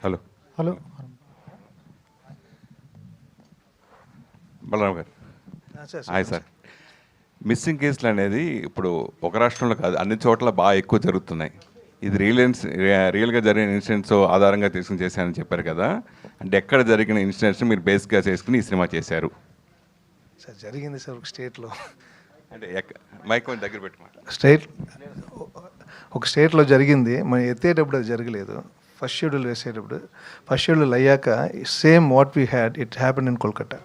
Hello hello Balaram గారు. Hi sir. Missing కేసులు అనేది ఇప్పుడు ఒక రాష్ట్రంలో కాదు, అన్ని చోట్ల బాగా ఎక్కువ జరుగుతున్నాయి. ఇది రియల్గా జరిగిన ఇన్సిడెంట్స్ ఆధారంగా తీసుకుని చేశారని చెప్పారు కదా, అంటే ఎక్కడ జరిగిన ఇన్సిడెంట్స్ మీరు బేస్గా చేసుకుని ఈ సినిమా చేశారు? సార్ జరిగింది సార్ ఒక స్టేట్లో, అంటే మైక్ కొంచెం దగ్గర పెట్టుకోండి. ఒక స్టేట్లో జరిగింది. మనం ఎత్తేటప్పుడు అది జరగలేదు. ఫస్ట్ షెడ్యూల్ వేసేటప్పుడు, ఫస్ట్ షెడ్యూల్ అయ్యాక same what we had it happen in Kolkata.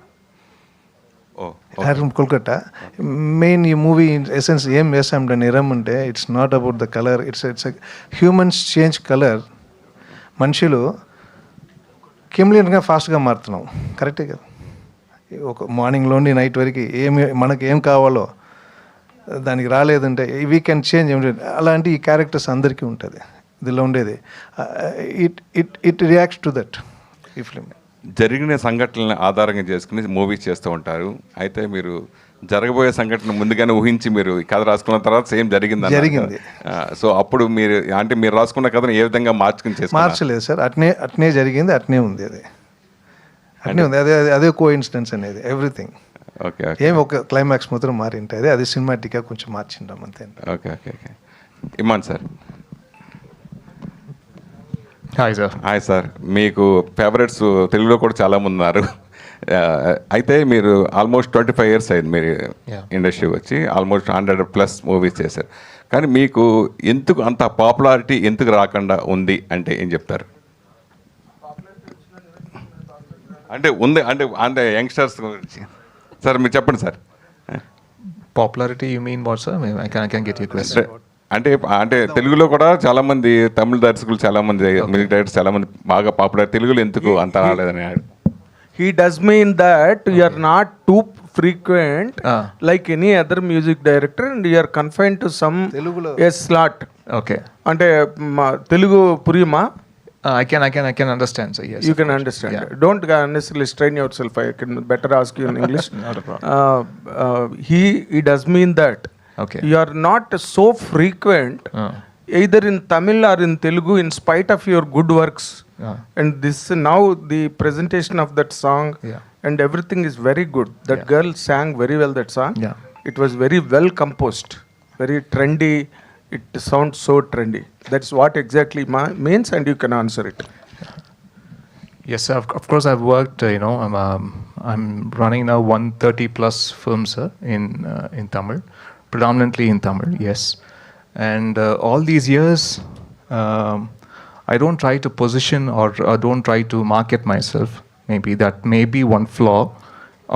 Kolkata main ఈ మూవీ ఎసెన్స్ ఏం వేసాం నిరం అంటే it's not about the colour, it's humans change colour. మనుషులు కెమిలియన్గా ఫాస్ట్గా మారుతున్నాం, కరెక్టే కదా. ఒక మార్నింగ్లోండి నైట్ వరకు మనకి ఏం కావాలో దానికి రాలేదంటే వీ కెన్ చేంజ్. అలాంటి ఈ క్యారెక్టర్స్ అందరికీ ఉంటుంది దీనిలో ఉండేది. ఇట్ రియాక్ట్స్ టు దట్ ఈ ఫిల్మ్. జరిగిన సంఘటనలను ఆధారంగా చేసుకుని మూవీస్ చేస్తూ ఉంటారు. అయితే మీరు జరగబోయే సంఘటన ముందుగానే ఊహించి మీరు కథ రాసుకున్న తర్వాత సేమ్ జరిగింది. సో అప్పుడు మీరు రాసుకున్న కథను ఏ విధంగా మార్చలేదు సార్, అట్నే జరిగింది, అట్నే ఉంది. అట్నే ఉంది. అదే కో ఇన్సిడెన్స్ అనేది ఎవ్రీథింగ్. ఓకే. ఏం ఒక క్లైమాక్స్ మాత్రం మారింటుంది, అది సినిమాటిక్గా కొంచెం మార్చింటాం అంతే. ఓకే. ఇమాన్ సార్. Hi sir. మీకు ఫేవరెట్స్ తెలుగులో కూడా చాలామంది ఉన్నారు. అయితే మీరు ఆల్మోస్ట్ 25 years అయింది మీరు ఇండస్ట్రీకి వచ్చి, ఆల్మోస్ట్ 100+ మూవీస్ చేశారు. కానీ మీకు ఎందుకు అంత పాపులారిటీ ఎందుకు రాకుండా ఉంది అంటే ఏం చెప్తారు? అంటే ఉంది అంటే యంగ్స్టర్స్ గురించి సార్ మీరు చెప్పండి sir. Popularity you mean what sir? I can get you question. అంటే తెలుగులో కూడా తమిళ తమిళ దర్శకులు చాలామంది, మ్యూజిక్ డైరెక్టర్స్ చాలామంది బాగా పాపులర్. తెలుగులో ఎందుకు అంత రాలేదని? He does mean that you are not too frequent like any other music director and you are confined to some slot. Okay. అంటే Telugu పురియమా? I can understand, sir. Yes. You can understand. Yeah. Don't necessarily strain yourself. I can better ask you in English. Not a problem. He does mean that. Okay. You are not so frequent either in Tamil or in Telugu in spite of your good works. And this now the presentation of that song and everything is very good. That girl sang very well that song. It was very well composed, very trendy. It sounds so trendy. That's what exactly means, and you can answer it. Yes, sir. Of course, I've worked. I'm running now 130+ films, sir, in Tamil, predominantly in Tamil. Yes, and all these years, I don't try to position or don't try to market myself. Maybe that may be one flaw,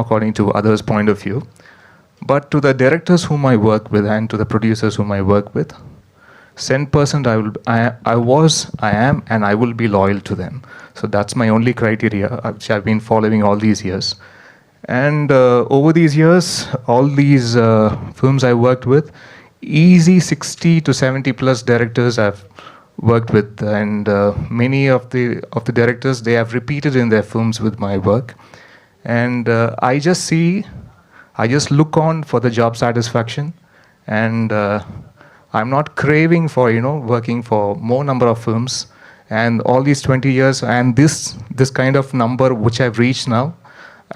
according to others' point of view. But to the directors whom I work with and to the producers whom I work with, 100% I am, and I will be loyal to them. So that's my only criteria, which I've been following all these years. And over these years, all these films I worked with, easy 60 to 70+ directors I've worked with, and many of the directors, they have repeated in their films with my work. And I just look on for the job satisfaction, and I'm not craving for working for more number of films. And all these 20 years and this kind of number which I've reached now,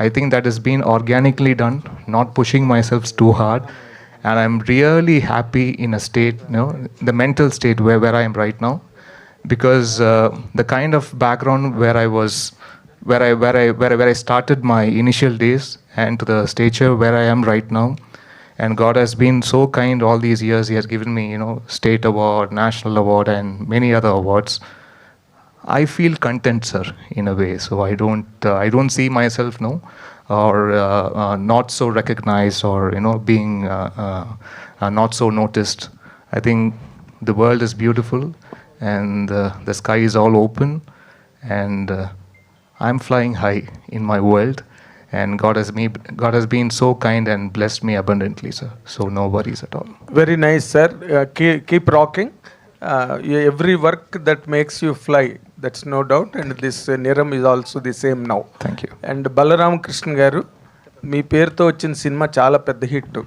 I think that has been organically done, not pushing myself too hard. And I'm really happy in a state, the mental state where I am right now, because the kind of background where I was, where I started my initial days, and to the stature where I am right now, and God has been so kind all these years. He has given me, state award, national award, and many other awards. I feel content, sir, in a way. So I don't see myself or not so recognized, or being not so noticed. I think the world is beautiful, and the sky is all open, and I'm flying high in my world, and God has been so kind and blessed me abundantly, sir. So no worries at all. Very nice, sir. Keep rocking. Every work that makes you fly, that's no doubt, and this Niram is also the same now. Thank you. And Balaram Krishna garu, మీ పేరుతో వచ్చిన cinema చాలా పెద్ద hit.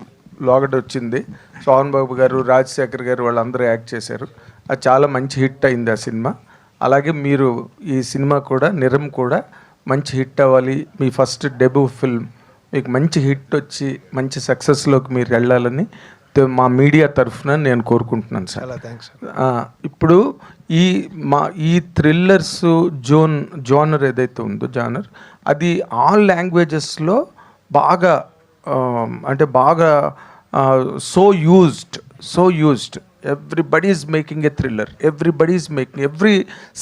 లోగడ వచ్చింది, సోహన్ బాబు గారు, రాజశేఖర్ గారు వాళ్ళందరూ act చేశారు. అది చాలా మంచి హిట్ అయింది ఆ సినిమా. అలాగే మీరు ఈ సినిమా కూడా నిరం కూడా మంచి హిట్ అవ్వాలి. మీ ఫస్ట్ డెబ్యూ ఫిల్మ్ మీకు మంచి హిట్ వచ్చి మంచి సక్సెస్లోకి మీరు వెళ్ళాలని మా మీడియా తరఫున నేను కోరుకుంటున్నాను సార్. చాలా థ్యాంక్స్ సార్. ఇప్పుడు ఈ థ్రిల్లర్స్ జోనర్ ఏదైతే ఉందో అది ఆల్ లాంగ్వేజెస్లో బాగా అంటే బాగా so used everybody is making a thriller, every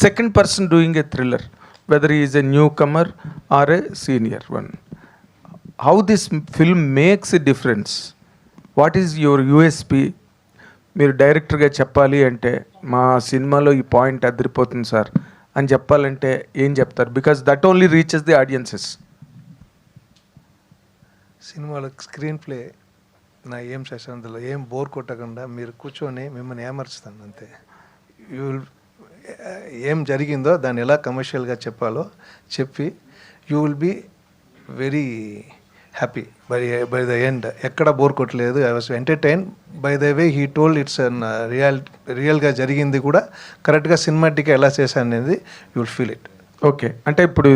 second person doing a thriller, whether is a newcomer or a senior one. How this film makes a difference? What is your USP? మీరు డైరెక్టర్గా చెప్పాలి అంటే మా సినిమాలో ఈ point అదిరిపోతుంది sir అని చెప్పాలంటే ఏం చెప్తారు? Because that only reaches the audiences. సినిమాలో స్క్రీన్ ప్లే నా ఏం సెషన్ అందులో ఏం బోర్ కొట్టకుండా మీరు కూర్చొని మిమ్మల్ని ఏమర్చుతాను అంతే. యూ విల్ ఏం జరిగిందో దాన్ని ఎలా కమర్షియల్గా చెప్పాలో చెప్పి you will be very happy by the end. ఎక్కడ బోర్ కొట్టలేదు. I was entertain by the way he told. It's అన్ రియల్గా జరిగింది కూడా కరెక్ట్గా సినిమాటిక్గా ఎలా చేశాను అనేది you will feel it. Okay, అంటే ఇప్పుడు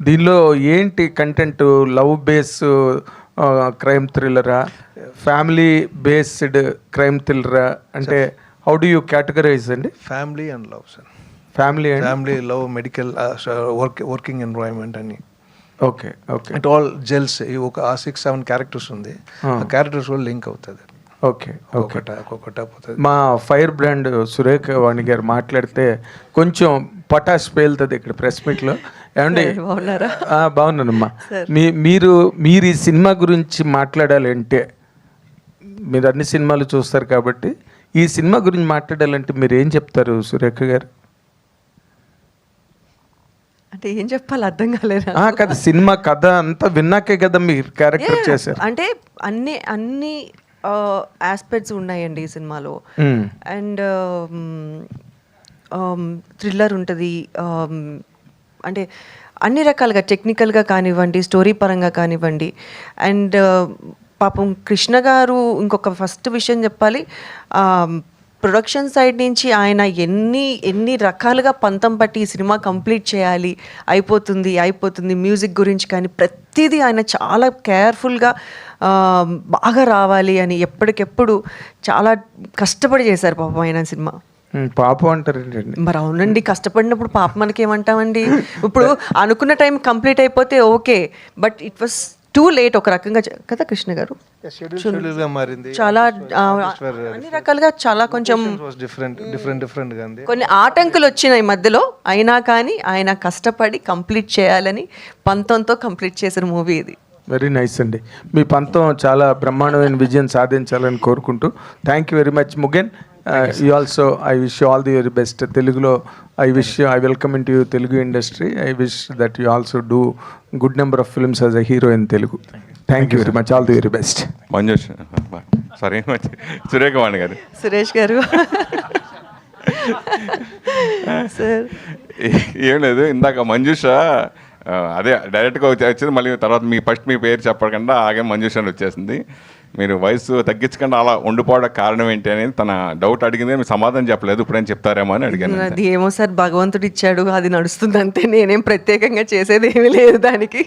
దీనిలో ఏంటి కంటెంట్? లవ్ బేస్ క్రైమ్ థ్రిల్లరా, ఫ్యామిలీ బేస్డ్ క్రైమ్ థ్రిల్లరా? అంటే హౌ డూ యూ కేటగరైజ్ అండి? Family and love sir. Family love, medical, working environment అని. ఓకే. It all gels. ఒక 6-7 క్యారెక్టర్స్ ఉంది. ఆ క్యారెక్టర్స్ కూడా లింక్ అవుతుంది. ఓకే. ఒక్కొక్కట పోతుంది. మా ఫైర్ బ్రాండ్ సురేఖ వాణి గారు మాట్లాడితే కొంచెం పటాష్ పేలుతుంది ఇక్కడ ప్రెస్ మీట్లో. ఏమండి? బాగున్నానమ్మా. మీరు ఈ సినిమా గురించి మాట్లాడాలంటే, మీరు అన్ని సినిమాలు చూస్తారు కాబట్టి ఈ సినిమా గురించి మాట్లాడాలంటే మీరు ఏం చెప్తారు సురేఖ గారు? అంటే ఏం చెప్పాలి అర్థం కాలేదు. కదా సినిమా కథ అంతా విన్నాకే కదా మీరు క్యారెక్టర్ చేశారు. అంటే అన్ని ఆస్పెక్ట్స్ ఉన్నాయండి ఈ సినిమాలో. అండ్ థ్రిల్లర్ ఉంటుంది, అంటే అన్ని రకాలుగా టెక్నికల్గా కానివ్వండి, స్టోరీ పరంగా కానివ్వండి. అండ్ పాపం కృష్ణ గారు ఇంకొక ఫస్ట్ విషయం చెప్పాలి, ప్రొడక్షన్ సైడ్ నుంచి ఆయన ఎన్ని రకాలుగా పంతం పట్టి ఈ సినిమా కంప్లీట్ చేయాలి, అయిపోతుంది మ్యూజిక్ గురించి కానీ ప్రతిదీ ఆయన చాలా కేర్ఫుల్గా బాగా రావాలి అని ఎప్పటికెప్పుడు చాలా కష్టపడి చేశారు పాపం ఆయన సినిమా. పాపం అంటారు మరి? అవునండి, కష్టపడినప్పుడు పాప మనకి ఏమంటామండి? ఇప్పుడు అనుకున్న టైం కంప్లీట్ అయిపోతే okay, but it was too late ఒక రకంగా కదా కృష్ణ గారు. చాలా అన్ని రకాలుగా చాలా కొంచెం డిఫరెంట్ కొన్ని ఆటంకులు వచ్చినాయి మధ్యలో, అయినా కానీ ఆయన కష్టపడి కంప్లీట్ చేయాలని పంతంతో కంప్లీట్ చేసిన మూవీ ఇది. వెరీ నైస్ అండి. మీ పంతం చాలా బ్రహ్మాండమైన విజయం సాధించాలని కోరుకుంటూ thank you very much Mugen. You also I wish you all the very best. తెలుగులో I welcome in to you Telugu industry. I wish that you also do good number of films as a hero in Telugu. Thank you very much. All the very best. Manjush sorry Surekha Vani గారు. సురేష్ గారు sir ఏం లేదు, ఇందాక మంజుష అదే డైరెక్ట్గా వచ్చింది, మళ్ళీ తర్వాత మీ పేరు చెప్పకుండా ఆగే మంజుష అని వచ్చేసింది. మీరు వయసు తగ్గించకుండా అలా ఉండిపోవడం కారణం ఏంటి అనేది తన డౌట్ అడిగింది, మీరు సమాధానం చెప్పలేదు. ఇప్పుడేం చెప్తారేమో అని అడిగాను. అది ఏమో సార్, భగవంతుడు ఇచ్చాడు, అది నడుస్తుంది అంతే. నేనేం ప్రత్యేకంగా చేసేది ఏమీ లేదు దానికి.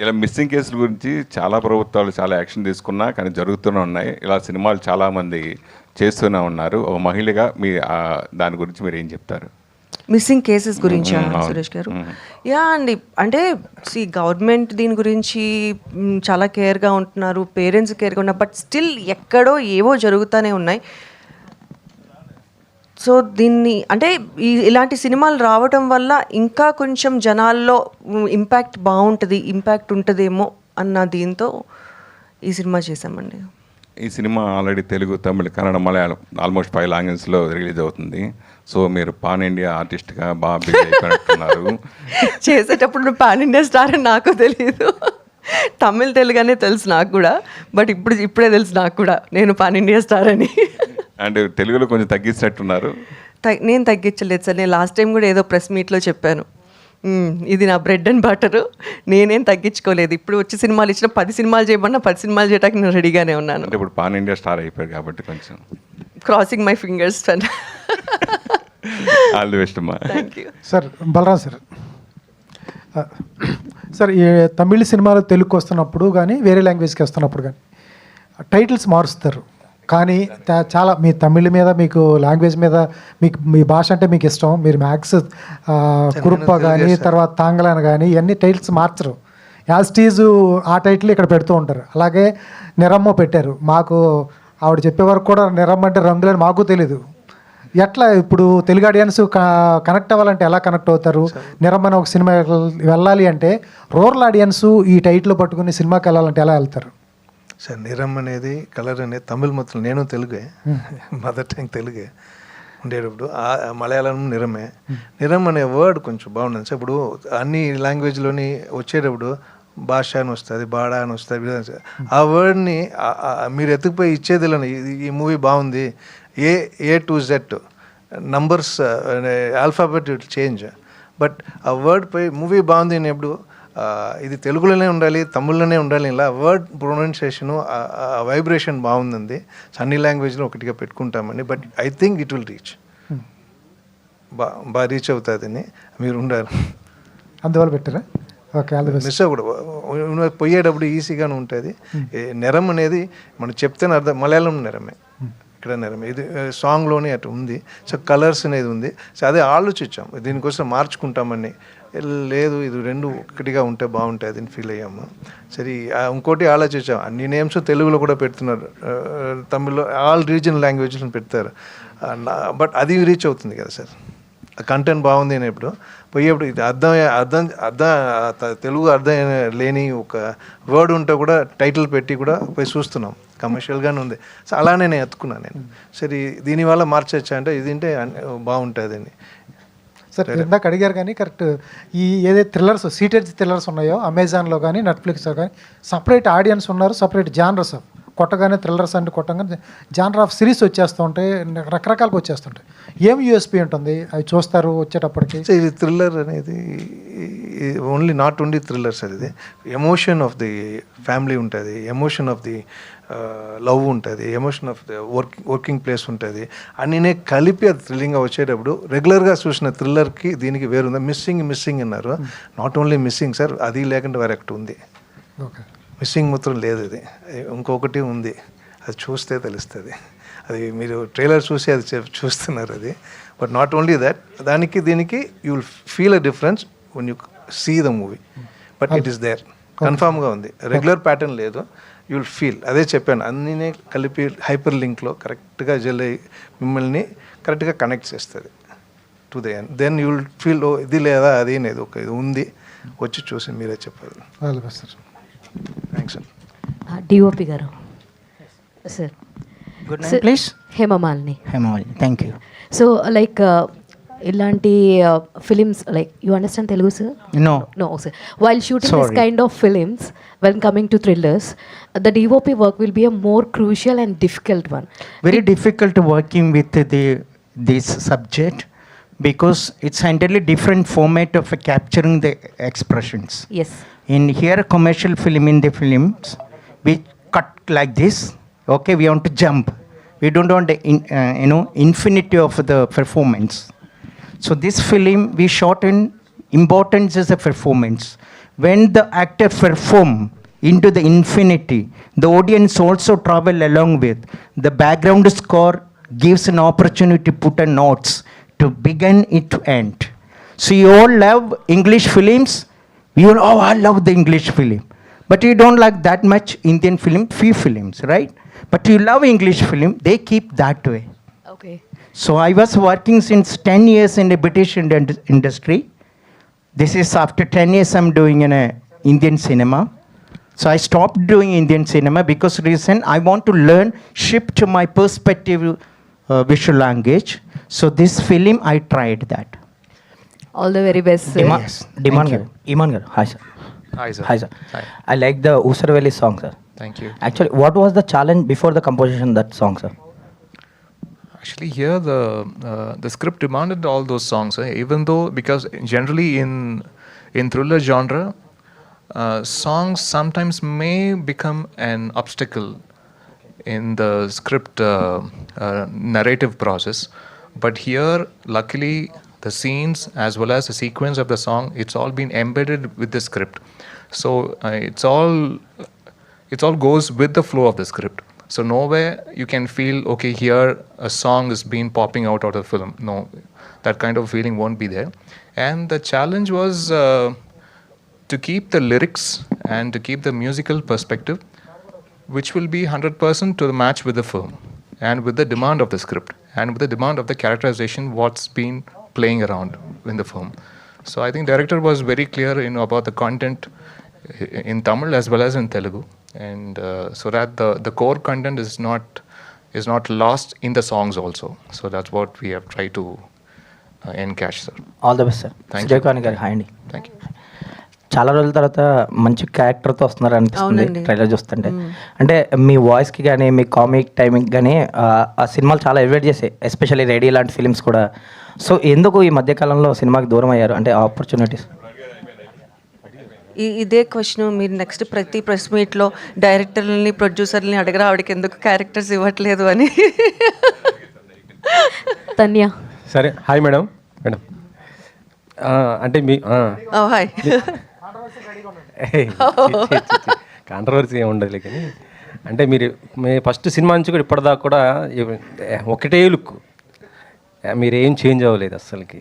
ఇలా మిస్సింగ్ కేసుల గురించి చాలా ప్రభుత్వాలు చాలా యాక్షన్ తీసుకున్నా కానీ జరుగుతూనే ఉన్నాయి. ఇలా సినిమాలు చాలామంది చేస్తూనే ఉన్నారు. ఒక మహిళగా మీ దాని గురించి మీరు ఏం చెప్తారు? మిస్సింగ్ కేసెస్ గురించా సురేష్ గారు? యా అండి, అంటే గవర్నమెంట్ దీని గురించి చాలా కేర్గా ఉంటున్నారు, పేరెంట్స్ కేర్గా ఉన్నారు, బట్ స్టిల్ ఎక్కడో ఏవో జరుగుతూనే ఉన్నాయి. సో దీన్ని అంటే ఇలాంటి సినిమాలు రావడం వల్ల ఇంకా కొంచెం జనాల్లో ఇంపాక్ట్ ఉంటుందేమో అన్న దీంతో ఈ సినిమా చేశామండి. ఈ సినిమా ఆల్రెడీ తెలుగు, తమిళ, కన్నడ, మలయాళం ఆల్మోస్ట్ 5 లాంగ్వేజ్లో రిలీజ్ అవుతుంది. సో మీరు పాన్ ఇండియా ఆర్టిస్ట్గా బాగా బిజీ అయిపోయినట్టున్నారు. చేసేటప్పుడు పాన్ ఇండియా స్టార్ అని నాకు తెలియదు. తమిళ తెలుగునే తెలుసు నాకు కూడా, బట్ ఇప్పుడే తెలుసు నాకు కూడా నేను పాన్ ఇండియా స్టార్ అని. అండ్ తెలుగులో కొంచెం తగ్గించినట్టున్నారు. నేను తగ్గించలేదు సార్. నేను లాస్ట్ టైం కూడా ఏదో ప్రెస్ మీట్లో చెప్పాను, ఇది నా బ్రెడ్ అండ్ బటర్, నేనేం తగ్గించుకోలేదు. ఇప్పుడు వచ్చి సినిమాలు ఇచ్చిన 10 సినిమాలు చేయమన్నా 10 సినిమాలు చేయడానికి నేను రెడీగానే ఉన్నాను. అంటే ఇప్పుడు పాన్ ఇండియా స్టార్ అయిపోయారు కాబట్టి కొంచెం crossing my fingers. All the best అమ్మా. Thank you. Sir Balaram sir, sir ఈ తమిళ సినిమాలు తెలుగుకి వస్తున్నప్పుడు కానీ వేరే లాంగ్వేజ్కి వస్తున్నప్పుడు కానీ టైటిల్స్ మారుస్తారు, కానీ చాలా మీ తమిళ మీద మీకు లాంగ్వేజ్ మీద మీకు మీ భాష అంటే మీకు ఇష్టం, మీరు మ్యాథ్స్ కురుప్ప కానీ తర్వాత తాంగలాన్ కానీ ఇవన్నీ టైటిల్స్ మార్చరు, యాజ్ టీజు ఆ టైటిల్ ఇక్కడ పెడుతూ ఉంటారు. అలాగే నిరమ్మ పెట్టారు, మాకు ఆవిడ చెప్పే వరకు కూడా నిరమ్మ అంటే రంగులని మాకు తెలీదు. ఎట్లా ఇప్పుడు తెలుగు ఆడియన్స్ కనెక్ట్ అవ్వాలంటే ఎలా కనెక్ట్ అవుతారు? నిరమ్మని ఒక సినిమా వెళ్ళాలి అంటే రూరల్ ఆడియన్స్ ఈ టైటిల్ పట్టుకుని సినిమాకి వెళ్ళాలంటే ఎలా వెళ్తారు? సార్ నిరం అనేది కలర్ అనేది తమిళ్ మొత్తం, నేను తెలుగే, మదర్ టంగ్ తెలుగే ఉండేటప్పుడు మలయాళం నిరమే. నిరం అనే వర్డ్ కొంచెం బాగుంటుంది సార్. ఇప్పుడు అన్ని లాంగ్వేజ్లోని వచ్చేటప్పుడు భాష అని వస్తుంది, బాడా అని వస్తుంది. ఆ వర్డ్ని మీరు ఎత్తుకుపోయి ఇచ్చేదిలోనే ఈ మూవీ బాగుంది, A to Z numbers alphabet it change, but ఆ వర్డ్ పై మూవీ బాగుంది అనేప్పుడు ఇది తెలుగులోనే ఉండాలి, తమిళ్లోనే ఉండాలి, ఇలా వర్డ్ ప్రొనౌన్సియేషను వైబ్రేషన్ బాగుంది. అన్ని లాంగ్వేజ్లో ఒకటిగా పెట్టుకుంటామని, but I think it will reach, బాగా రీచ్ అవుతుందని మీరు ఉండాలి. అందువల్ల పెట్టారా? Okay, all the best. Miss అవ్వకూడదు, పోయేటప్పుడు ఈజీగానే ఉంటుంది. నెరం అనేది మనం చెప్తేనే అర్థం, మలయాళం నెరమే, ఇక్కడ నెరమే, ఇది సాంగ్లోనే అటు ఉంది. సో కలర్స్ అనేది ఉంది. సో అదే ఆలోచించాం దీనికోసం మార్చుకుంటామని, లేదు ఇది రెండు ఒకటిగా ఉంటే బాగుంటుంది అని ఫీల్ అయ్యాము. సరే ఇంకోటి ఆలోచించాం, అన్ని నేమ్స్ తెలుగులో కూడా పెడుతున్నారు, తమిళ్లో ఆల్ రీజనల్ లాంగ్వేజ్లో పెడతారు, బట్ అది రీచ్ అవుతుంది కదా సార్. కంటెంట్ బాగుంది అనేప్పుడు పోయేప్పుడు ఇది అర్థం తెలుగు అర్థం లేని ఒక వర్డ్ ఉంటే కూడా టైటిల్ పెట్టి కూడా పోయి చూస్తున్నాం, కమర్షియల్గానే ఉంది. సో అలానే నేను ఎత్తుకున్నాను నేను, సరే దీనివల్ల మార్చొచ్చా అంటే ఇది అంటే బాగుంటుంది అని. సార్ ఇందాక అడిగారు కానీ కరెక్ట్, ఈ ఏదైతే థ్రిల్లర్స్ సీటెడ్ థ్రిల్లర్స్ ఉన్నాయో అమెజాన్లో కానీ నెట్ఫ్లిక్స్లో కానీ సపరేట్ ఆడియన్స్ ఉన్నారు, సపరేట్ జానర్స్ కొట్టగానే థ్రిల్లర్స్ అంటే కొట్టగానే జానర్ ఆఫ్ సిరీస్ వచ్చేస్తూ ఉంటాయి, రకరకాలుగా వచ్చేస్తుంటాయి. ఏం యూఎస్పీ ఉంటుంది అవి చూస్తారు వచ్చేటప్పటికి? ఇది థ్రిల్లర్ అనేది ఓన్లీ నాట్ ఓన్లీ థ్రిల్లర్స్, అది ఎమోషన్ ఆఫ్ ది ఫ్యామిలీ ఉంటుంది, ఎమోషన్ ఆఫ్ ది లవ్ ఉంటుంది, emotion of the working place ఉంటుంది, అన్నీనే కలిపి అది థ్రిల్లింగ్గా వచ్చేటప్పుడు రెగ్యులర్గా చూసిన థ్రిల్లర్కి దీనికి వేరుందా? మిస్సింగ్ అన్నారు, నాట్ ఓన్లీ మిస్సింగ్ సార్, అది లేకుండా వేరే ఒకటి ఉంది. ఓకే, మిస్సింగ్ మాత్రం లేదు, ఇది ఇంకొకటి ఉంది, అది చూస్తే తెలుస్తుంది. అది మీరు ట్రైలర్ చూసి అది చూస్తున్నారు అది, బట్ నాట్ ఓన్లీ దట్, దానికి దీనికి you will feel a difference one you see the movie, but it is there, కన్ఫామ్గా ఉంది, రెగ్యులర్ ప్యాటర్న్ లేదు, యూ విల్ ఫీల్. అదే చెప్పాను, అన్నీ కలిపి హైపర్ లింక్లో కరెక్ట్గా జల్ అయ్యి మిమ్మల్ని కరెక్ట్గా కనెక్ట్ చేస్తుంది to the end. Then you will feel ఓ ఇది లేదా అది అనేది ఒక ఇది ఉంది, వచ్చి చూసి మీరే చెప్పారు. All the best sir. Thanks sir. DOP గారు sir. Good night please. Hemamalini. Hemamalini, thank you. So like ఇలాంటి films like you understand Telugu sir? No sir. While shooting this kind of films, when coming to thrillers, the DOP work will be a more crucial and difficult one. Very difficult working with this subject because it's entirely different format of capturing the expressions. Yes. In here commercial film, in the films we cut like this, okay, we want to jump, we don't want the infinity of the performance. So this film we shot in importance as a performance. When the actor perform into the infinity, the audience also travel along with. The background score gives an opportunity to put a notes to begin it to end. So you all love English films. We all, oh, I love the English film. But you don't like that much Indian film, few films, right? But you love English film, they keep that way. Okay. So I was working since 10 years in the British industry. This is after 10 years I'm doing in a Indian cinema. So I stopped doing Indian cinema because reason I want to learn, shift to my perspective visual language. So this film I tried that. All the very best sir. Iman garu. Hi sir. Hi sir. Hi sir. Hi. I like the Usarvelli song sir. Thank you. Actually, what was the challenge before the composition of that song sir? Actually, here the script demanded all those songs, even though because generally in thriller genre, songs sometimes may become an obstacle in the script narrative process. But here, luckily, the scenes as well as the sequence of the song, it's all been embedded with the script. So it's all goes with the flow of the script. So nowhere you can feel, okay, here a song is being popping out of the film. No, that kind of feeling won't be there. And the challenge was to keep the lyrics and to keep the musical perspective, which will be 100% to the match with the film and with the demand of the script and with the demand of the characterization, what's been playing around in the film. So I think director was very clear, about the content in Tamil as well as in Telugu, and so that the core content is not lost in the songs also. So that's what we have tried to encash, sir. All the best sir. Thank you. Sujay గారు hi అండి. Thank you. చాలా రోజుల తర్వాత మంచి క్యారెక్టర్తో వస్తున్నారు అనిపిస్తుంది అవునండి. Trailer చూస్తుంటే. అంటే మీ వాయిస్కి కానీ మీ కామిక్ టైమింగ్ కానీ ఆ సినిమాలు చాలా ఎలివేట్ చేసాయి, ఎస్పెషల్లీ రేడియో లాంటి ఫిలిమ్స్ కూడా. సో ఎందుకు ఈ మధ్యకాలంలో సినిమాకి దూరం అయ్యారు, అంటే ఆపర్చునిటీస్? ఇదే క్వశ్చన్ మీరు నెక్స్ట్ ప్రతి ప్రెస్ మీట్లో డైరెక్టర్లని ప్రొడ్యూసర్ని అడగరా, ఆవిడకి ఎందుకు క్యారెక్టర్స్ ఇవ్వట్లేదు అని. తన్య. సరే, హాయ్ మేడం. అంటే మీ హాయ్. కాంట్రవర్సీ ఏమి ఉండదులే, కానీ అంటే మీరు మీ ఫస్ట్ సినిమా నుంచి కూడా ఇప్పటిదాకా కూడా ఒకటే లుక్, మీరు ఏం చేంజ్ అవ్వలేదు అసలుకి.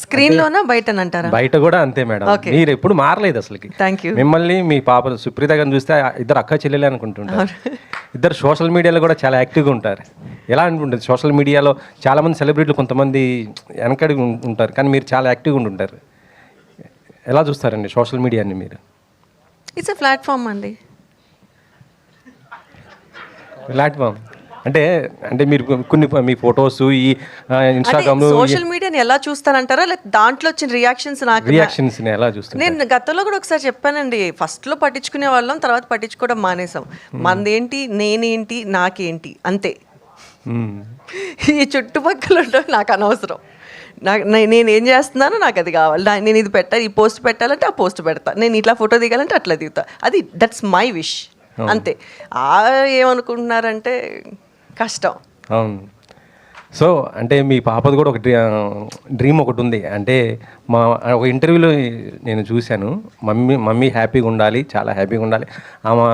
స్క్రీన్లోనా బయటనంటారా? బయట కూడా అంతే మేడం, మీరు ఎప్పుడు మారలేదు అసలుకి. Thank you. మిమ్మల్ని మీ పాప సుప్రీత గారిని చూస్తే ఇద్దరు అక్క చెల్లెలే అనుకుంటుంటారు. ఇద్దరు సోషల్ మీడియాలో కూడా చాలా యాక్టివ్గా ఉంటారు. ఎలా అనుకుంటుంది, సోషల్ మీడియాలో చాలామంది సెలబ్రిటీలు కొంతమంది వెనకడి ఉంటారు, కానీ మీరు చాలా యాక్టివ్గా ఉంటుంటారు. ఎలా చూస్తారండి సోషల్ మీడియాని మీరు? ఇట్స్ ఎ ప్లాట్ఫామ్ అండి. ప్లాట్ఫామ్ అంటే అంటే మీరు కొన్ని మీ ఫొటోస్ ఈ ఇన్స్టాగ్రామ్లో సోషల్ మీడియాని ఎలా చూస్తానంటారా, లేక దాంట్లో వచ్చిన రియాక్షన్స్ రియాక్షన్స్ ఎలా చూస్తారు? నేను గతంలో కూడా ఒకసారి చెప్పానండి, ఫస్ట్లో పట్టించుకునే వాళ్ళం, తర్వాత పట్టించుకోవడం మానేసాం. మనదేంటి, నేనేంటి, నాకేంటి, అంతే. ఈ చుట్టుపక్కల ఉండడం నాకు అనవసరం. నేను ఏం చేస్తున్నానో నాకు అది కావాలి. నేను ఇది పెట్టాలి, ఈ పోస్ట్ పెట్టాలంటే ఆ పోస్ట్ పెడతా, నేను ఇట్లా ఫోటో దిగాలంటే అట్లా దిగుతా. అది దట్స్ మై విష్, అంతే. ఏమనుకుంటున్నారంటే కష్టం. అవును. సో అంటే మీ పాపది కూడా ఒక డ్రీమ్ ఒకటి ఉంది. అంటే ఒక ఇంటర్వ్యూలో నేను చూశాను, మమ్మీ హ్యాపీగా ఉండాలి, చాలా హ్యాపీగా ఉండాలి, ఆమె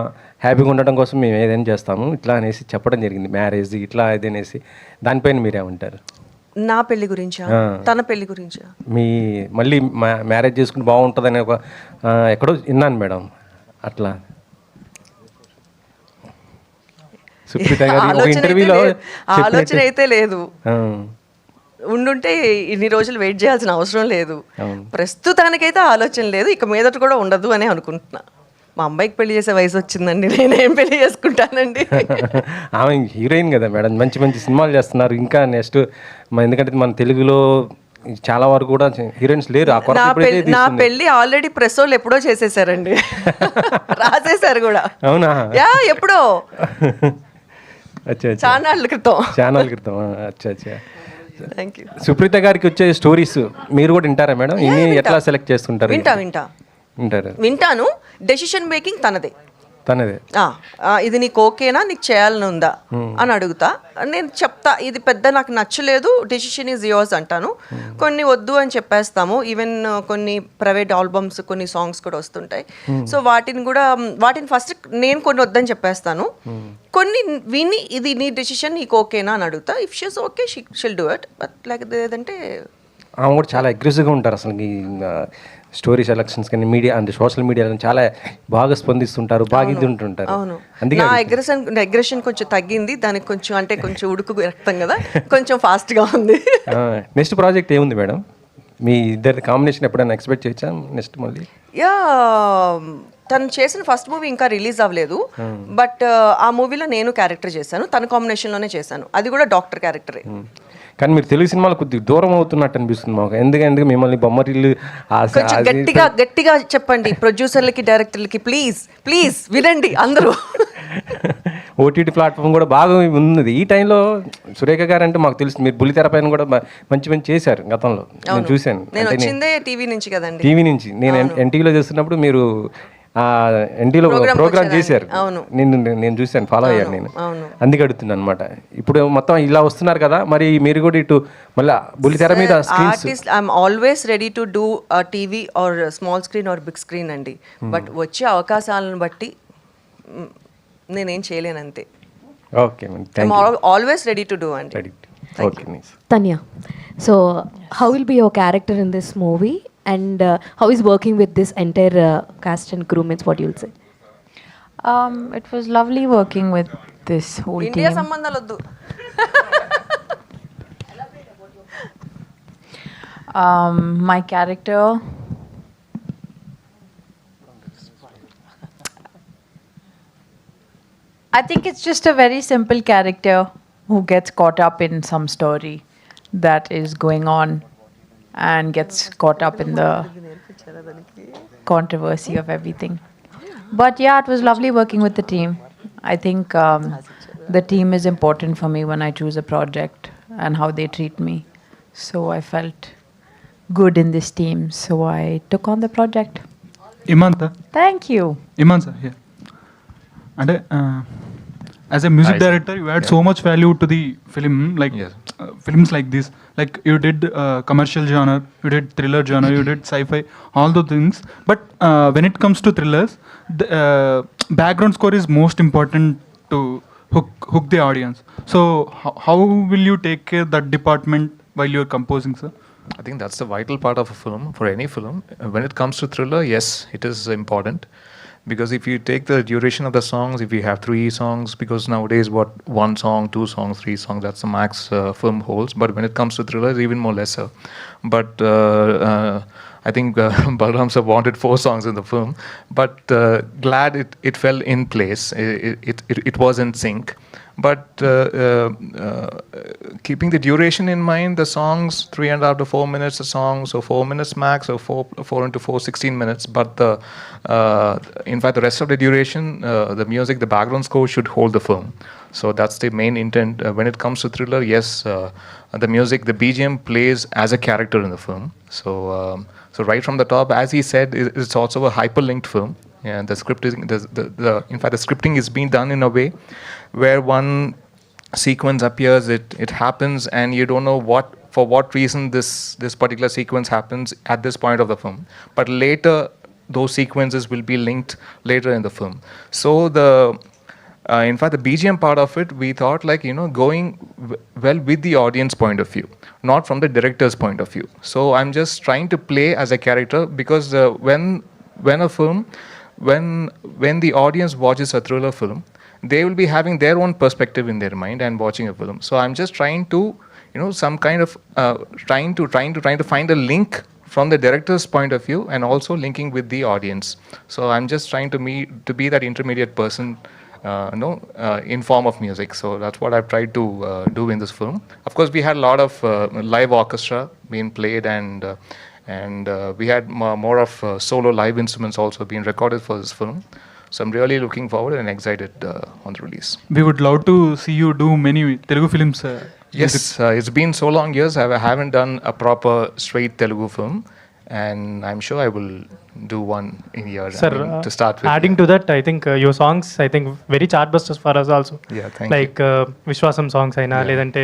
హ్యాపీగా ఉండటం కోసం మేము ఏదైనా చేస్తాము ఇట్లా అనేసి చెప్పడం జరిగింది, మ్యారేజ్ ఇట్లా ఇది అనేసి. దానిపైన మీరేమంటారు? నా పెళ్లి గురించా, తన పెళ్లి గురించా? మీ మళ్ళీ మ్యారేజ్ చేసుకుంటే బాగుంటుందని ఒక ఎక్కడో విన్నాను మేడం, అట్లా సుప్రీత గారి ఒక ఇంటర్వ్యూలో ఆలోచన అయితే లేదు. ఉండుంటే ఇన్ని రోజులు వెయిట్ చేయాల్సిన అవసరం లేదు. ప్రస్తుతానికైతే ఆలోచన లేదు, ఇక మీదట కూడా ఉండదు అని అనుకుంటున్నా. మా అమ్మాయికి పెళ్లి చేసే వయసు వచ్చిందండి, నేనేం పెళ్లి చేసుకుంటానండి. ఆమె హీరోయిన్ కదా మేడం, మంచి మంచి సినిమాలు చేస్తున్నారు. ఇంకా నెక్స్ట్ ఎందుకంటే మన తెలుగులో చాలా వరకు కూడా హీరోయిన్స్ లేరు. నా పెళ్లి ఆల్రెడీ ప్రెస్ వాళ్ళు ఎప్పుడో చేసేసారండి, రాసేసారు కూడా. అవునా? ఎప్పుడో ఛానల్ క్రితం. అచ్చా. Thank you. సుప్రీత గారికి వచ్చే స్టోరీస్ మీరు కూడా వింటారా మేడం? ఇన్ని ఎట్లా సెలెక్ట్ చేసుకుంటారు? వింటాను. డెసిషన్ మేకింగ్ తనదే. తనదే. ఇది నీకు ఓకేనా, నీకు చేయాలని ఉందా అని అడుగుతా. నేను చెప్తా, ఇది పెద్ద నాకు నచ్చలేదు, డెసిషన్ ఈజ్ యోర్స్ అంటాను. కొన్ని వద్దు అని చెప్పేస్తాము. ఈవెన్ కొన్ని ప్రైవేట్ ఆల్బమ్స్, కొన్ని సాంగ్స్ కూడా వస్తుంటాయి. సో వాటిని ఫస్ట్ నేను కొన్ని వద్దని చెప్పేస్తాను. కొన్ని విని ఇది నీ డెసిషన్, నీకు ఓకేనా అని అడుగుతా. If she's okay she'll do it. But like లేదంటే ఆమె కూడా చాలా అగ్రెసివ్గా ఉంటారు అసలు. స్టోరీ సెలక్షన్స్ కానీ మీడియా అంటే సోషల్ మీడియాలో చాలా బాగా స్పందిస్తుంటారు, బాగా ఇది ఉంటుంటారు. అందుకే అగ్రెషన్ కొంచెం తగ్గింది, దానికి కొంచెం ఉడుకు రక్తం కదా, కొంచెం ఫాస్ట్గా ఉంది. నెక్స్ట్ ప్రాజెక్ట్ ఏముంది మేడం? మీ ఇద్దరి కాంబినేషన్ ఎప్పుడైనా ఎక్స్పెక్ట్ చేయొచ్చా నెక్స్ట్ మళ్ళీ? తను చేసిన ఫస్ట్ మూవీ ఇంకా రిలీజ్ అవ్వలేదు, బట్ ఆ మూవీలో నేను క్యారెక్టర్ చేశాను, తన కాంబినేషన్లోనే చేశాను. అది కూడా డాక్టర్ క్యారెక్టరే. కానీ మీరు తెలుగు సినిమాలు కొద్దిగా దూరం అవుతున్నట్టు అనిపిస్తుంది మాకు. ఎందుకంటే మిమ్మల్ని బొమ్మరిల్లు గట్టిగా చెప్పండి ప్రొడ్యూసర్లకి, డైరెక్టర్లకి, ప్లీజ్ వినండి అందరూ. ఓటీటీ ప్లాట్ఫామ్ కూడా బాగా ఉంది ఈ టైంలో. సురేఖ గారు అంటే మాకు తెలుసు, మీరు బుల్లితెర పైన కూడా మంచి చేశారు గతంలో, నేను చూశాను. నేను వచ్చిందే టీవీ నుంచి కదండి. టీవీ నుంచి నేను ఎన్టీవీలో చేస్తున్నప్పుడు మీరు ఎన్టీలో Program ప్రోగ్రామ్ వచ్చేదాన్ని. చేశారు. అవును. నేను చూశాను, ఫాలో అయ్యాను నేను. అవును. అందుకే అడుగుతున్నాను అనమాట. ఇప్పుడు మొత్తం ఇలా వస్తున్నారు కదా, మరి మీరు కూడా ఇటు మళ్ళీ బుల్లితెర మీద screens. Artist I'm always ready to do TV or small screen or big screen అండి. బట్ వచ్చే అవకాశాలను బట్టి నేనేం చేయలేను అంతే. Okay madam, thank you. Always ready to do అండి. Ready. Okay nice. Tanya, so how will be your character in this movie, and how is working with this entire cast and crew? Means what you'll say? It was lovely working with this whole India team. సంబంధాలు వద్దు. My character. I think it's just a very simple character who gets caught up in some story that is going on and gets caught up in the controversy of everything. But yeah, it was lovely working with the team. I think the team is important for me when I choose a project and how they treat me. So I felt good in this team, so I took on the project. Imanta. Thank you. Iman sir, here. And as a music director, you add so much value to the film, like films like this. Like you did commercial genre, you did thriller genre, you did sci-fi, all those things. But when it comes to thrillers, the background score is most important to hook the audience. So how will you take care that department while you're composing, sir? I think that's the vital part of a film, for any film. When it comes to thriller, yes, it is important. Because if you take the duration of the songs, if you have 3 songs, because nowadays what 1 song, 2 songs, 3 songs, that's the max film holds. But when it comes to thriller, it's even more lesser. But I think Balram sir wanted 4 songs in the film. But glad it fell in place. It was in sync. But keeping the duration in mind, the songs 3.5 to 4 minutes a song, so 4 minutes max, or 4 into 4, 16 minutes. But in fact, the rest of the duration, the music, the background score should hold the film. So that's the main intent. When it comes to thriller, yes, the music, the BGM plays as a character in the film. So right from the top, as he said, it's also a hyperlinked film. Yeah, the script is in fact the scripting is being done in a way where one sequence appears, it happens, and you don't know for what reason this particular sequence happens at this point of the film. But later, those sequences will be linked later in the film. So in fact, the BGM part of it, we thought going well with the audience point of view, not from the director's point of view. So I'm just trying to play as a character, because when the audience watches a thriller film, they will be having their own perspective in their mind and watching a film. So I'm just trying to, some kind of trying to find a link from the director's point of view and also linking with the audience. So I'm just trying to be that intermediate person, in form of music. So that's what I've tried to do in this film. Of course, we had a lot of live orchestra being played, and we had more of solo live instruments also being recorded for this film. So I'm really looking forward and excited on the release. We would love to see you do many Telugu films. Yes, it's been so long years. I haven't done a proper straight Telugu film, and I'm sure I will do one in a year. Sir, to start with. Adding to that, I think your songs, I think very chartbusters for us also. Yeah, thank like Vishwasam songs aina, Yeah. ledante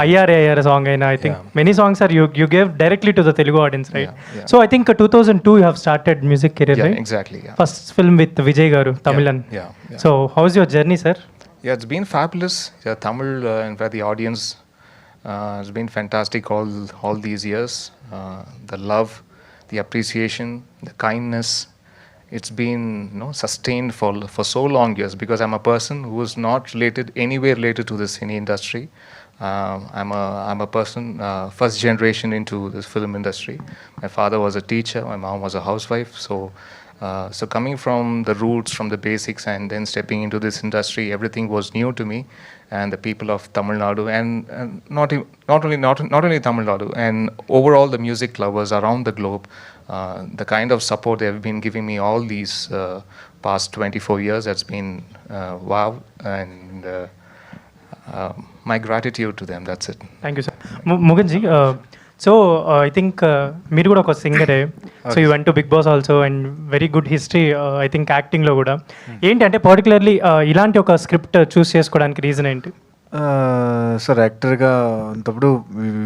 IRAR song aina. I think many songs are you gave directly to the Telugu audience, right? Yeah. So I think 2002 you have started music career, Yeah, right? exactly. Yeah. First film with Vijay Garu, Tamilan. Yeah. So how's your journey, sir? Yeah, it's been fabulous. Yeah, Tamil, in fact, the audience has been fantastic all these years. The love, the appreciation, the kindness, it's been sustained for so long years, because I'm a person who is not anywhere related to the cine industry. I'm a person first generation into this film industry. My father was a teacher, my mom was a housewife. So coming from the roots, from the basics, and then stepping into this industry, everything was new to me. And the people of Tamil Nadu, and not only Tamil Nadu, and overall the music lovers around the globe, the kind of support they have been giving me all these past 24 years, that's been wow. And my gratitude to them, that's it. Thank you, sir. Muganji, so I think మీరు కూడా ఒక సింగరే, so you went to Bigg Boss also and very good history I think యాక్టింగ్లో కూడా. ఏంటి అంటే particularly ఇలాంటి ఒక స్క్రిప్ట్ చూస్ చేసుకోవడానికి రీజన్ ఏంటి? సార్ యాక్టర్గా అంతప్పుడు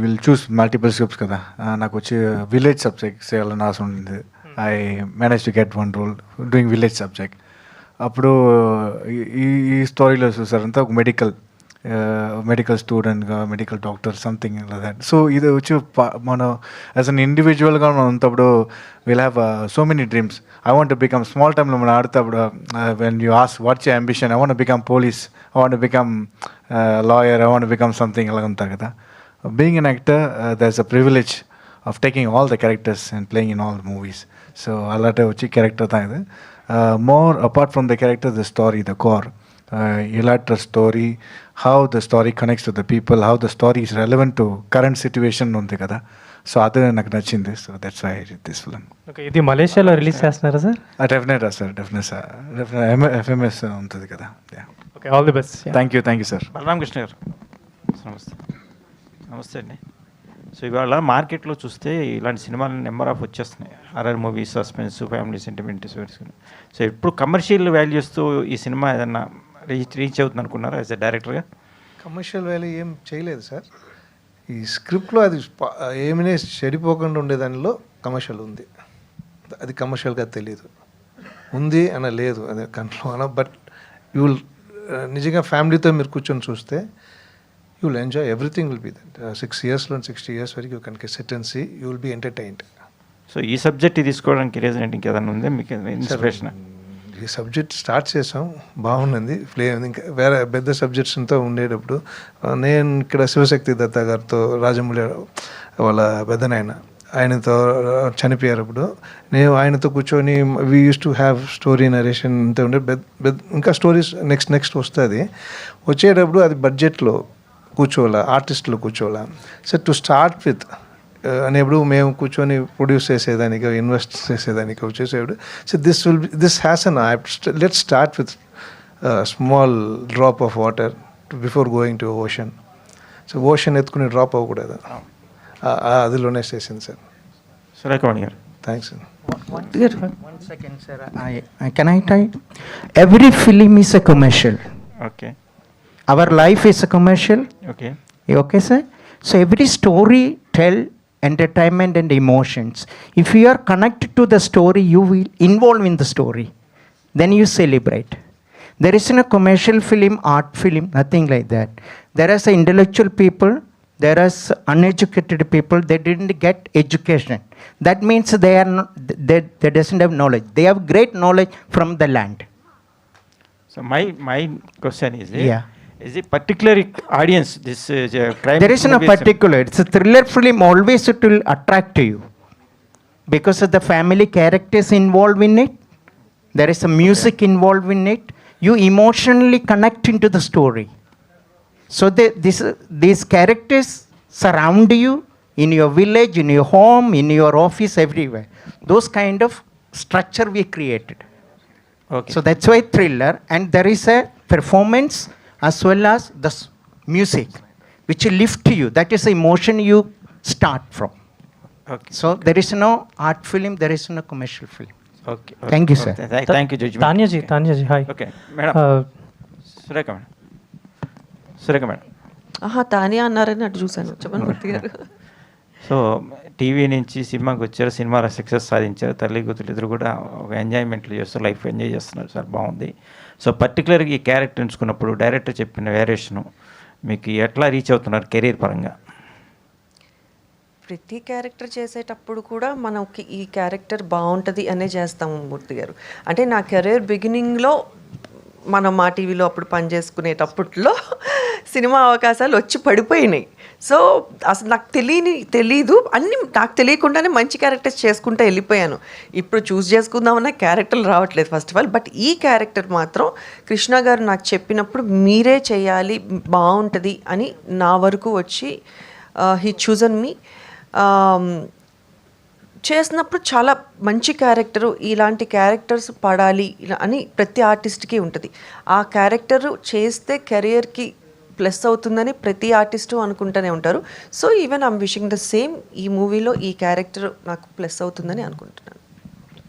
విల్ చూస్ మల్టిపుల్ స్క్రిప్ట్స్ కదా. నాకు వచ్చి విలేజ్ సబ్జెక్ట్ చేయాలని ఆశ ఉంది. I manage to get one role doing village subject. అప్పుడు ఈ స్టోరీలో చూసారంతా ఒక మెడికల్ స్టూడెంట్గా, medical doctor something like that. So ఇది వచ్చి మనం యాజ్ అన్ ఇండివిజువల్గా మనం అంతప్పుడు will have so many dreams. I want to become small టైంలో మనం ఆడుతప్పుడు when you ask what's your ambition, I want become police, I want become lawyer, I want become something అలా ఉంటారు కదా. Being an actor there is a privilege of taking all the characters and playing in all movies. So అలాంటి వచ్చి character దా ఇది. More apart from the character, the story, the core, ఇలాంటి story, how the story connects to the people, how the story is relevant to current situation ఉంది కదా. So అదే నాకు నచ్చింది. So that's why this film. Okay, ఇది మలేషియాలో release చేస్తున్నారా sir? Definite sir, definite FMS ఉంటుంది కదా. Okay, all the best. Thank you sir. Balaramakrishna గారు నమస్తే. నమస్తే అండి. సో ఇవాళ మార్కెట్లో చూస్తే ఇలాంటి సినిమాలు నెంబర్ ఆఫ్ వచ్చేస్తున్నాయి. Horror movies, suspense, family sentiment. So ఇప్పుడు కమర్షియల్ వాల్యూస్తో ఈ సినిమా ఏదన్నా రీచ్ అవుతుంది అనుకున్నారా యాజ్ ఎ డైరెక్టర్గా? కమర్షియల్ వాల్యూ ఏం చేయలేదు సార్. ఈ స్క్రిప్ట్లో అది ఏమైనా చెడిపోకుండా ఉండేదానిలో కమర్షియల్ ఉంది. అది కమర్షియల్గా తెలియదు, ఉంది అన లేదు, అది కంట్రోల్ అన. బట్ యూ విల్ నిజంగా ఫ్యామిలీతో మీరు కూర్చొని చూస్తే you will enjoy, everything will be there. 6 years and 60 years వరకు you can sit and see, you will be entertained. So ఈ సబ్జెక్ట్ తీసుకోవడానికి రీజన్ ఏంటి? ఇంకేదన్నా ఉందా మీకు ఇన్స్పిరేషన్? ఈ సబ్జెక్ట్ స్టార్ట్ చేసాం, బాగుంది, ప్లే ఇంకా వేరే పెద్ద సబ్జెక్ట్స్తో ఉండేటప్పుడు నేను ఇక్కడ శివశక్తి దత్తా గారితో, రాజమౌళి వాళ్ళ పెద్దనాయన, ఆయనతో చనిపోయారప్పుడు నేను ఆయనతో కూర్చొని we use to have story narration అంతా ఉండే. ఇంకా స్టోరీస్ నెక్స్ట్ వస్తుంది. వచ్చేటప్పుడు అది బడ్జెట్లో కూర్చోవాలా, ఆర్టిస్టులు కూర్చోవాలా. సో టు స్టార్ట్ విత్ అనేప్పుడు మేము కూర్చొని ప్రొడ్యూస్ చేసేదానికి, ఇన్వెస్ట్ చేసేదానికి వచ్చేసేప్పుడు, so this has an let's start with small drop of water before going to ocean. So ocean ఎత్తుకుని డ్రాప్ అవ్వకూడదు, అదిలోనే చేసింది సార్. సురేఖవాణి గారు thanks sir. 1 second, sir. Can I tell? Every film is a commercial. Okay. Our life is a commercial. Okay. Okay, sir? So every story tell entertainment and emotions. If you are connected to the story, you will involve in the story. Then you celebrate. There isn't a commercial film, art film, nothing like that. There is intellectual people, there is uneducated people, they didn't get education. That means they are not, they doesn't have knowledge. They have great knowledge from the land. So my question is, Yeah. is it particular audience, this crime? There is no particular. It's a thriller film. Always it will attract you because of the family characters involved in it. There is a music involved in it. You emotionally connect into the story. So these characters surround you in your village, in your home, in your office, everywhere. Those kind of structure we created. Okay. So that's why thriller, and there is a performance as well as the music which will lift you. That is the emotion you start from. Okay. So there is no art film, there is no commercial film. Okay. Thank you, sir. Thank you, Judge. తాన్యాజీ hi. Okay madam. Surekha madam. తానే అన్నారని అటు చూశాను. చెప్పండి మూర్తి గారు. So TV నుంచి సినిమాకి వచ్చారు, సినిమాలో సక్సెస్ సాధించారు, తల్లి కూతురు ఇద్దరు కూడా ఒక ఎంజాయ్మెంట్లు చేస్తారు, లైఫ్ ఎంజాయ్ చేస్తున్నారు సార్, బాగుంది. సో పర్టికులర్గా ఈ క్యారెక్టర్ ఎంచుకున్నప్పుడు డైరెక్టర్ చెప్పిన వేరియేషను మీకు ఎట్లా రీచ్ అవుతున్నారు కెరీర్ పరంగా? ప్రతి క్యారెక్టర్ చేసేటప్పుడు కూడా మనకి ఈ క్యారెక్టర్ బాగుంటుంది అనే చేస్తాము మూర్తి గారు. అంటే నా కెరీర్ బిగినింగ్లో మనం మా టీవీలో అప్పుడు పనిచేసుకునేటప్పట్లో సినిమా అవకాశాలు వచ్చి పడిపోయినాయి. సో అసలు నాకు తెలీదు, అన్నీ నాకు తెలియకుండానే మంచి క్యారెక్టర్స్ చేసుకుంటూ వెళ్ళిపోయాను. ఇప్పుడు చూస్ చేసుకుందామన్న క్యారెక్టర్లు రావట్లేదు ఫస్ట్ ఆఫ్ ఆల్. బట్ ఈ క్యారెక్టర్ మాత్రం కృష్ణ గారు నాకు చెప్పినప్పుడు మీరే చేయాలి, బాగుంటుంది అని నా వరకు వచ్చి హీ చూజన్ మీ. చేసినప్పుడు చాలా మంచి క్యారెక్టరు, ఇలాంటి క్యారెక్టర్స్ పడాలి అని ప్రతి ఆర్టిస్ట్కి ఉంటుంది. ఆ క్యారెక్టర్ చేస్తే కెరియర్కి ప్లస్ అవుతుందని ప్రతి ఆర్టిస్టు అనుకుంటూనే ఉంటారు. So even I'm wishing the same, ఈ మూవీలో ఈ క్యారెక్టర్ నాకు ప్లస్ అవుతుందని అనుకుంటున్నాను.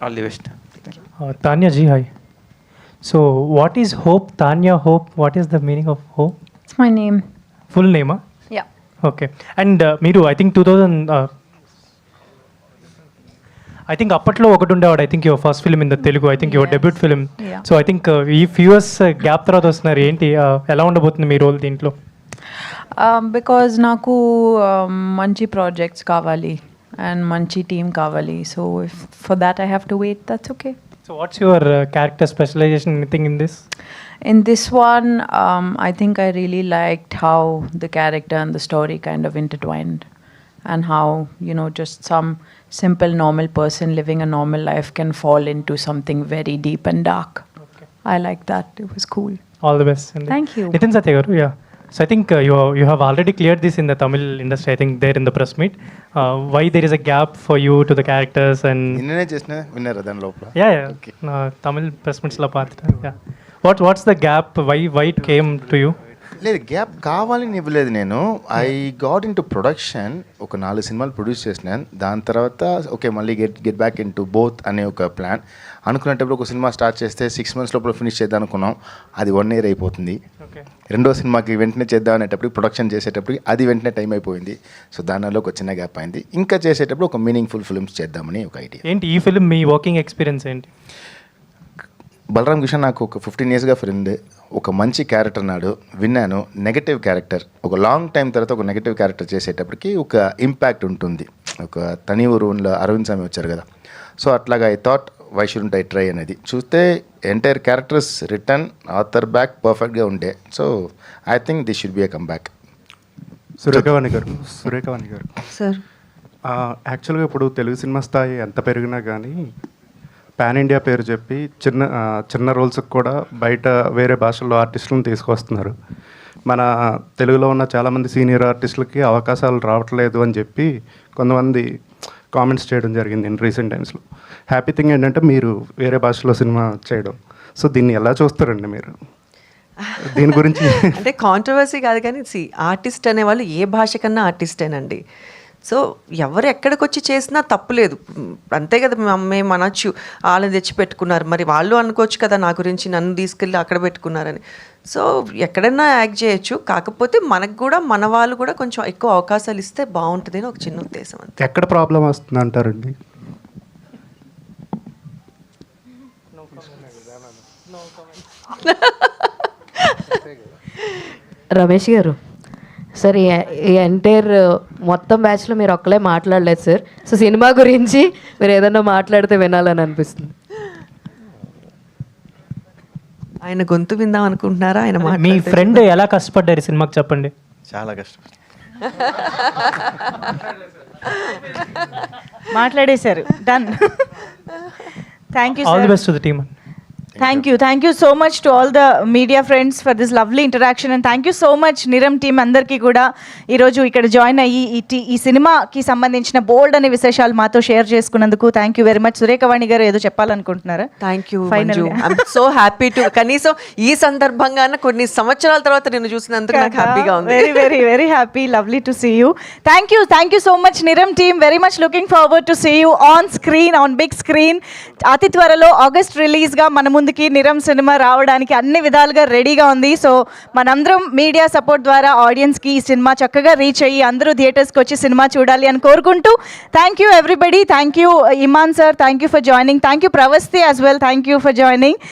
All the best. Tanya ji, hi. So what is hope? Tanya Hope, what is the meaning of hope? It's my name. Full name, huh? Yeah. Okay. And మీరు I think 2000 I think అప్పట్లో ఒకటి ఉండేవాడు, I think your first film in the Telugu, I think your debut film. Yeah. So I think ఈ few years gap తర్వాత వస్తున్నారు, ఏంటి ఎలా ఉండబోతుంది మీ రోల్ దీంట్లో? Because నాకు మంచి ప్రాజెక్ట్స్ కావాలి అండ్ మంచి టీమ్ కావాలి. So if for that I have to wait, that's okay. So what's your character specialization, anything in this? In this one, I think I really liked how the character and the story kind of intertwined, and how, you know, just some simple normal person living a normal life can fall into something very deep and dark. Okay. I like that. It was cool. All the best. Thank you. Nitin Satya garu, yeah. So I think you have already cleared this in the Tamil industry, I think there in the press meet. Why there is a gap for you to the characters and... నిన్ననే చేసిన winner దాని లోపల. Yeah. Tamil press meets la paatha. Yeah. What's the gap? Why it came to you? లేదు, gap కావాలని ఇవ్వలేదు నేను. I got in to production, ఒక 4 సినిమాలు ప్రొడ్యూస్ చేసినాను. దాని తర్వాత ఓకే మళ్ళీ get back in to both అనే ఒక ప్లాన్ అనుకునేటప్పుడు ఒక సినిమా స్టార్ట్ చేస్తే 6 months లోపల ఫినిష్ చేద్దాం అనుకున్నాం, అది 1 year అయిపోతుంది. రెండో సినిమాకి వెంటనే చేద్దాం అనేటప్పుడు ప్రొడక్షన్ చేసేటప్పుడు అది వెంటనే టైం అయిపోయింది. సో దానిలో ఒక చిన్న గ్యాప్ అయింది. ఇంకా చేసేటప్పుడు ఒక మీనింగ్ఫుల్ ఫిల్మ్స్ చేద్దామని ఒక ఐడియా. ఏంటి ఈ ఫిల్మ్ మీ వర్కింగ్ ఎక్స్పీరియన్స్ ఏంటి? బలరామ్ కృష్ణ నాకు ఒక 15 yearsగా ఫ్రెండ్. ఒక మంచి క్యారెక్టర్ నాడు విన్నాను. నెగటివ్ క్యారెక్టర్ ఒక లాంగ్ టైం తర్వాత ఒక నెగటివ్ క్యారెక్టర్ చేసేటప్పటికి ఒక ఇంపాక్ట్ ఉంటుంది. ఒక తని ఊరులో అరవింద్ స్వామి వచ్చారు కదా, సో అట్లాగా I thought why shouldn't I try అనేది. చూస్తే entire characters return author back పర్ఫెక్ట్గా ఉండే. So I think this should be a come back. Surekhavani గారు సార్, యాక్చువల్గా ఇప్పుడు తెలుగు సినిమా స్థాయి ఎంత పెరిగినా కానీ పాన్ ఇండియా పేరు చెప్పి చిన్న రోల్స్కి కూడా బయట వేరే భాషల్లో ఆర్టిస్టులను తీసుకొస్తున్నారు. మన తెలుగులో ఉన్న చాలామంది సీనియర్ ఆర్టిస్టులకి అవకాశాలు రావట్లేదు అని చెప్పి కొంతమంది కామెంట్స్ చేయడం జరిగింది ఇన్ రీసెంట్ టైమ్స్లో. హ్యాపీ థింగ్ ఏంటంటే మీరు వేరే భాషలో సినిమా చేయడం. సో దీన్ని ఎలా చూస్తారండి మీరు? దీని గురించి అంటే కాంట్రవర్సీ కాదు కానీ ఆర్టిస్ట్ అనేవాళ్ళు ఏ భాష కన్నా ఆర్టిస్టేనండి. సో ఎవరు ఎక్కడికి వచ్చి చేసినా తప్పులేదు, అంతే కదా. మేము అనొచ్చు వాళ్ళని తెచ్చి పెట్టుకున్నారు, మరి వాళ్ళు అనుకోవచ్చు కదా నా గురించి నన్ను తీసుకెళ్ళి అక్కడ పెట్టుకున్నారని. సో ఎక్కడైనా యాక్ట్ చేయొచ్చు, కాకపోతే మనకు కూడా మన వాళ్ళు కూడా కొంచెం ఎక్కువ అవకాశాలు ఇస్తే బాగుంటుంది అని ఒక చిన్న ఉద్దేశం అంతే. ఎక్కడ ప్రాబ్లం వస్తుంది అంటారండి? రమేష్ గారు, సార్ ఈ ఎంటైర్ మొత్తం బ్యాచ్లో మీరు ఒక్కలే మాట్లాడలేదు సార్. సో సినిమా గురించి మీరు ఏదన్నా మాట్లాడితే వినాలని అనిపిస్తుంది. ఆయన గొంతు విందాం అనుకుంటున్నారా? ఆయన మీ ఫ్రెండ్ ఎలా కష్టపడ్డారు సినిమాకి చెప్పండి. చాలా కష్టపడి మాట్లాడేశారు. Done. Thank you. All the best to the team. Thank you so much to all the media friends for this lovely interaction, and thank you so much Niram team అందరికీ కూడా ఈరోజు ఇక్కడ జాయిన్ అయ్యి ఈ సినిమాకి సంబంధించిన బోల్డ్ అనే విశేషాలు మాతో షేర్ చేసుకున్నందుకు thank you very much. Surekhavani గారు ఏదో చెప్పాలనుకుంటున్నారా? Thank you Manju, I'm so happy to, కనీసం ఈ సందర్భంగా కొన్ని సంవత్సరాల తర్వాత నేను చూసినందుకు నాకు హ్యాపీగా ఉంది. Very very very happy. Lovely to see you. Thank you so much Niram team. Very much looking forward to see you on screen, on big screen. అతి త్వరలో ఆగస్ట్ రిలీజ్గా మన ముందుకి నిరం సినిమా రావడానికి అన్ని విధాలుగా రెడీగా ఉంది. సో మనందరం మీడియా సపోర్ట్ ద్వారా ఆడియన్స్కి ఈ సినిమా చక్కగా రీచ్ అయ్యి అందరూ థియేటర్స్కి వచ్చి సినిమా చూడాలి అని కోరుకుంటూ thank you everybody. Thank you Iman sir, thank you for joining. Thank you Pravasthi as well, thank you for joining.